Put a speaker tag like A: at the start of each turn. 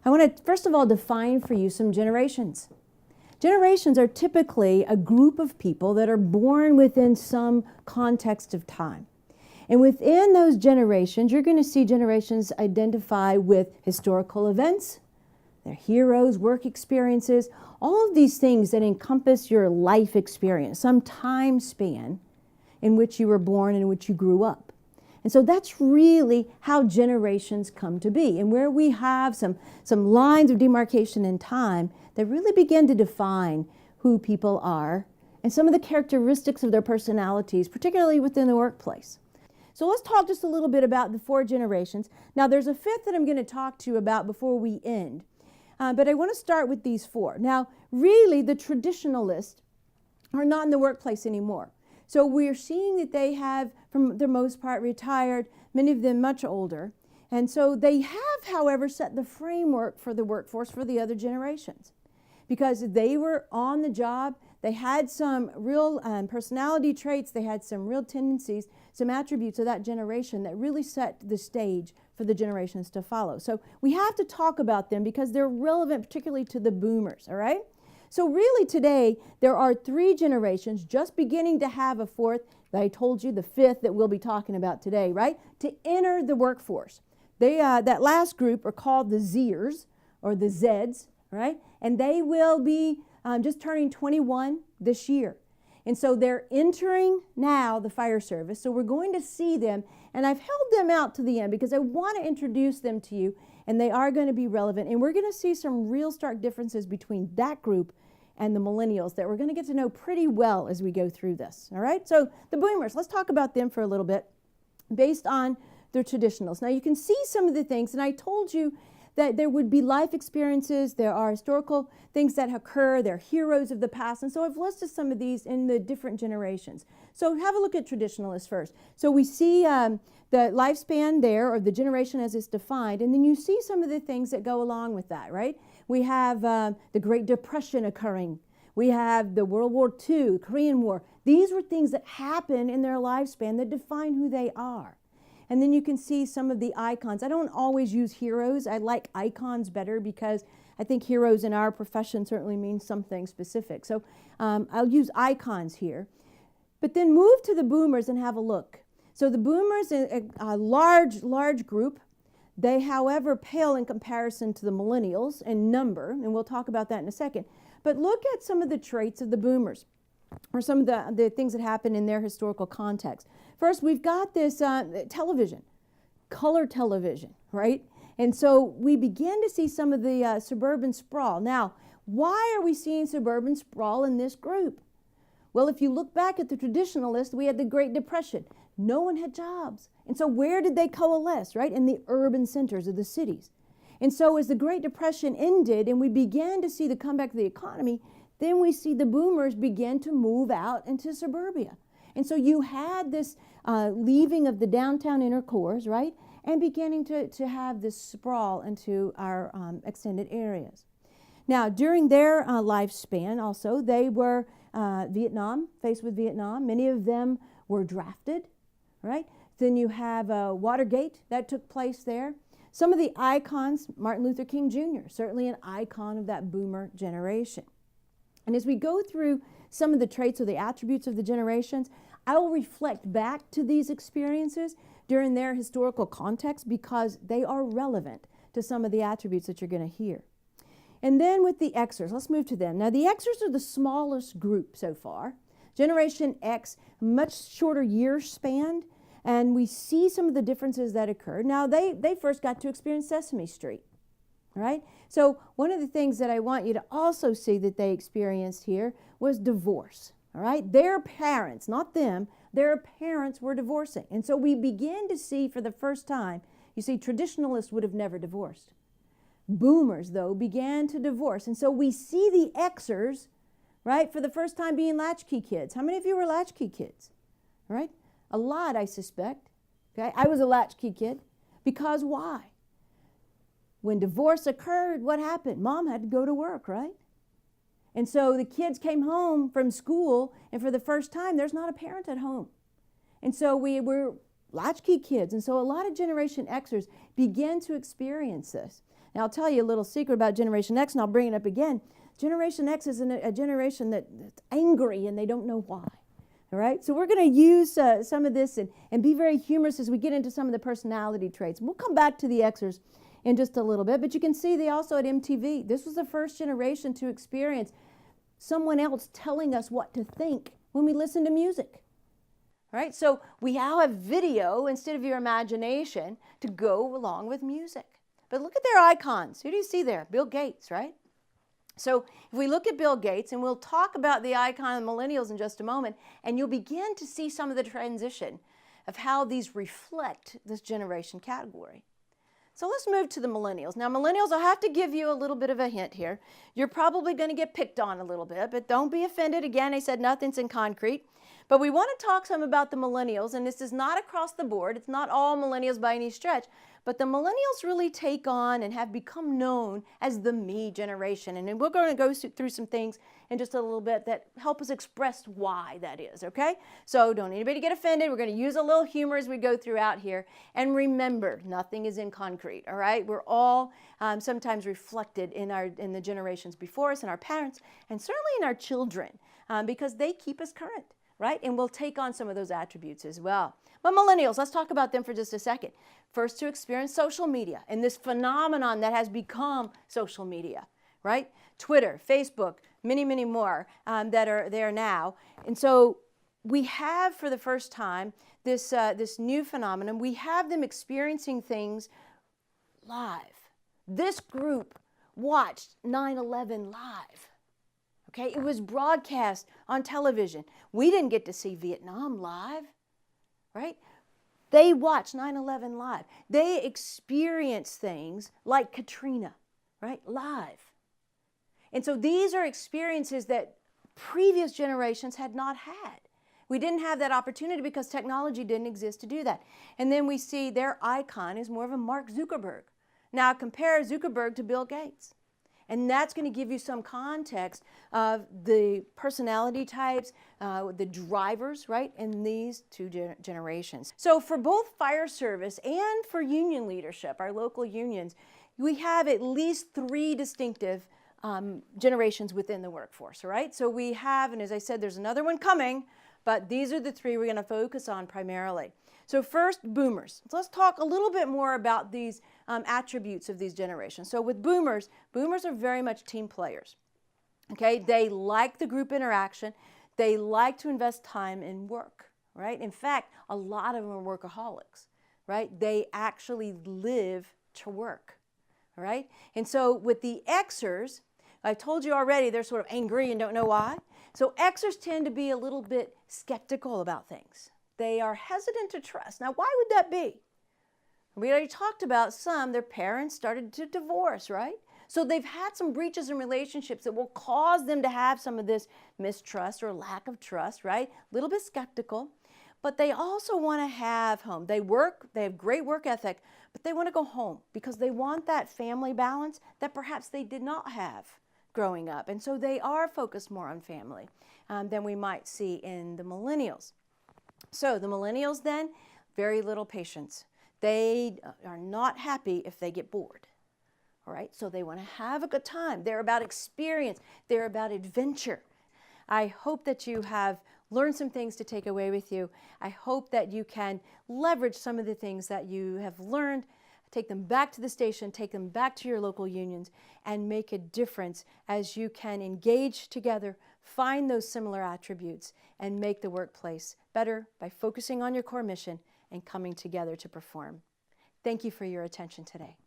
A: I want to first of all define for you some generations. Generations are typically a group of people that are born within some context of time. And within those generations, you're going to see generations identify with historical events, their heroes, work experiences, all of these things that encompass your life experience, some time span in which you were born and in which you grew up. And so that's really how generations come to be, and where we have some lines of demarcation in time that really begin to define who people are and some of the characteristics of their personalities, particularly within the workplace. So let's talk just a little bit about the 4 generations. Now there's a 5th that I'm going to talk to you about before we end, but I want to start with these 4. Now really the traditionalists are not in the workplace anymore. So we're seeing that they have, for the most part, retired, many of them much older. And so they have, however, set the framework for the workforce for the other generations. Because they were on the job, they had some real personality traits, they had some real tendencies, some attributes of that generation that really set the stage for the generations to follow. So we have to talk about them because they're relevant particularly to the boomers, all right? So really today, there are 3 generations just beginning to have a 4th, that I told you, the 5th that we'll be talking about today, right? To enter the workforce. They, that last group are called the Zers, or the Zeds, right? And they will be just turning 21 this year. And so they're entering now the fire service. So we're going to see them, and I've held them out to the end because I want to introduce them to you, and they are going to be relevant. And we're going to see some real stark differences between that group and the millennials that we're going to get to know pretty well as we go through this. All right, so the boomers, let's talk about them for a little bit based on their traditionals. Now you can see some of the things, and I told you that there would be life experiences, there are historical things that occur, they're heroes of the past, and so I've listed some of these in the different generations. So have a look at traditionalists first. So we see the lifespan there, or the generation as it's defined, and then you see some of the things that go along with that, right? We have the Great Depression occurring. We have the World War II, Korean War. These were things that happen in their lifespan that define who they are. And then you can see some of the icons. I don't always use heroes. I like icons better because I think heroes in our profession certainly means something specific. So I'll use icons here. But then move to the boomers and have a look. So the boomers, a large group. They, however, pale in comparison to the millennials in number, and we'll talk about that in a second. But look at some of the traits of the boomers, or some of the things that happen in their historical context. First, we've got this television, color television, right? And so we begin to see some of the suburban sprawl. Now, why are we seeing suburban sprawl in this group? Well, if you look back at the traditionalists, we had the Great Depression. No one had jobs. And so where did they coalesce, right? In the urban centers of the cities. And so as the Great Depression ended and we began to see the comeback of the economy, then we see the boomers begin to move out into suburbia. And so you had this leaving of the downtown inner cores, right? And beginning to have this sprawl into our extended areas. Now, during their lifespan also, they were faced with Vietnam. Many of them were drafted, right? Then you have Watergate, that took place there. Some of the icons, Martin Luther King Jr., certainly an icon of that boomer generation. And as we go through some of the traits or the attributes of the generations, I will reflect back to these experiences during their historical context because they are relevant to some of the attributes that you're going to hear. And then with the Xers, let's move to them. Now the Xers are the smallest group so far. Generation X, much shorter year span, and we see some of the differences that occurred. Now they first got to experience Sesame Street, right? So one of the things that I want you to also see that they experienced here was divorce, all right? Their parents, not them, their parents were divorcing. And so we begin to see for the first time, you see, traditionalists would have never divorced. Boomers, though, began to divorce. And so we see the Xers, right, for the first time being latchkey kids. How many of you were latchkey kids? All right? A lot, I suspect. Okay? I was a latchkey kid. Because why? When divorce occurred, what happened? Mom had to go to work, right? And so the kids came home from school, and for the first time, there's not a parent at home. And so we were latchkey kids. And so a lot of Generation Xers began to experience this. Now, I'll tell you a little secret about Generation X, and I'll bring it up again. Generation X is a generation that's angry, and they don't know why. All right? So we're going to use some of this and be very humorous as we get into some of the personality traits. We'll come back to the Xers in just a little bit, but you can see they also at MTV. This was the first generation to experience someone else telling us what to think when we listen to music. Right? So we now have video instead of your imagination to go along with music. But look at their icons. Who do you see there? Bill Gates, right? So if we look at Bill Gates, and we'll talk about the icon of millennials in just a moment, and you'll begin to see some of the transition of how these reflect this generation category. So let's move to the millennials. Now, millennials, I'll have to give you a little bit of a hint here. You're probably going to get picked on a little bit, but don't be offended. Again, I said nothing's in concrete. But we want to talk some about the millennials, and this is not across the board. It's not all millennials by any stretch, but the millennials really take on and have become known as the me generation. And we're going to go through some things in just a little bit that help us express why that is, okay? So don't anybody get offended. We're going to use a little humor as we go throughout here. And remember, nothing is in concrete, all right? We're all sometimes reflected in the generations before us, and our parents, and certainly in our children, because they keep us current. Right? And we'll take on some of those attributes as well. But millennials, let's talk about them for just a second. First to experience social media and this phenomenon that has become social media, right? Twitter, Facebook, many, many more that are there now. And so we have, for the first time, this new phenomenon. We have them experiencing things live. This group watched 9/11 live. Okay, it was broadcast on television. We didn't get to see Vietnam live, right? They watched 9/11 live. They experienced things like Katrina, right, live. And so these are experiences that previous generations had not had. We didn't have that opportunity because technology didn't exist to do that. And then we see their icon is more of a Mark Zuckerberg. Now compare Zuckerberg to Bill Gates. And that's going to give you some context of the personality types, the drivers, right, in these two generations. So for both fire service and for union leadership, our local unions, we have at least 3 distinctive generations within the workforce, all right? So we have, and as I said, there's another one coming, but these are the 3 we're going to focus on primarily. So first, boomers. So let's talk a little bit more about these attributes of these generations. So with boomers, boomers are very much team players. Okay, they like the group interaction. They like to invest time in work, right? In fact, a lot of them are workaholics, right? They actually live to work, all right? And so with the Xers, I told you already they're sort of angry and don't know why. So Xers tend to be a little bit skeptical about things. They are hesitant to trust. Now, why would that be? We already talked about some, their parents started to divorce, right? So they've had some breaches in relationships that will cause them to have some of this mistrust or lack of trust, right? A little bit skeptical, but they also want to have home. They work, they have great work ethic, but they want to go home because they want that family balance that perhaps they did not have growing up. And so they are focused more on family than we might see in the millennials. So the millennials then, very little patience. They are not happy if they get bored. All right, so they want to have a good time. They're about experience. They're about adventure. I hope that you have learned some things to take away with you. I hope that you can leverage some of the things that you have learned, take them back to the station, take them back to your local unions, and make a difference as you can engage together, find those similar attributes, and make the workplace better by focusing on your core mission and coming together to perform. Thank you for your attention today.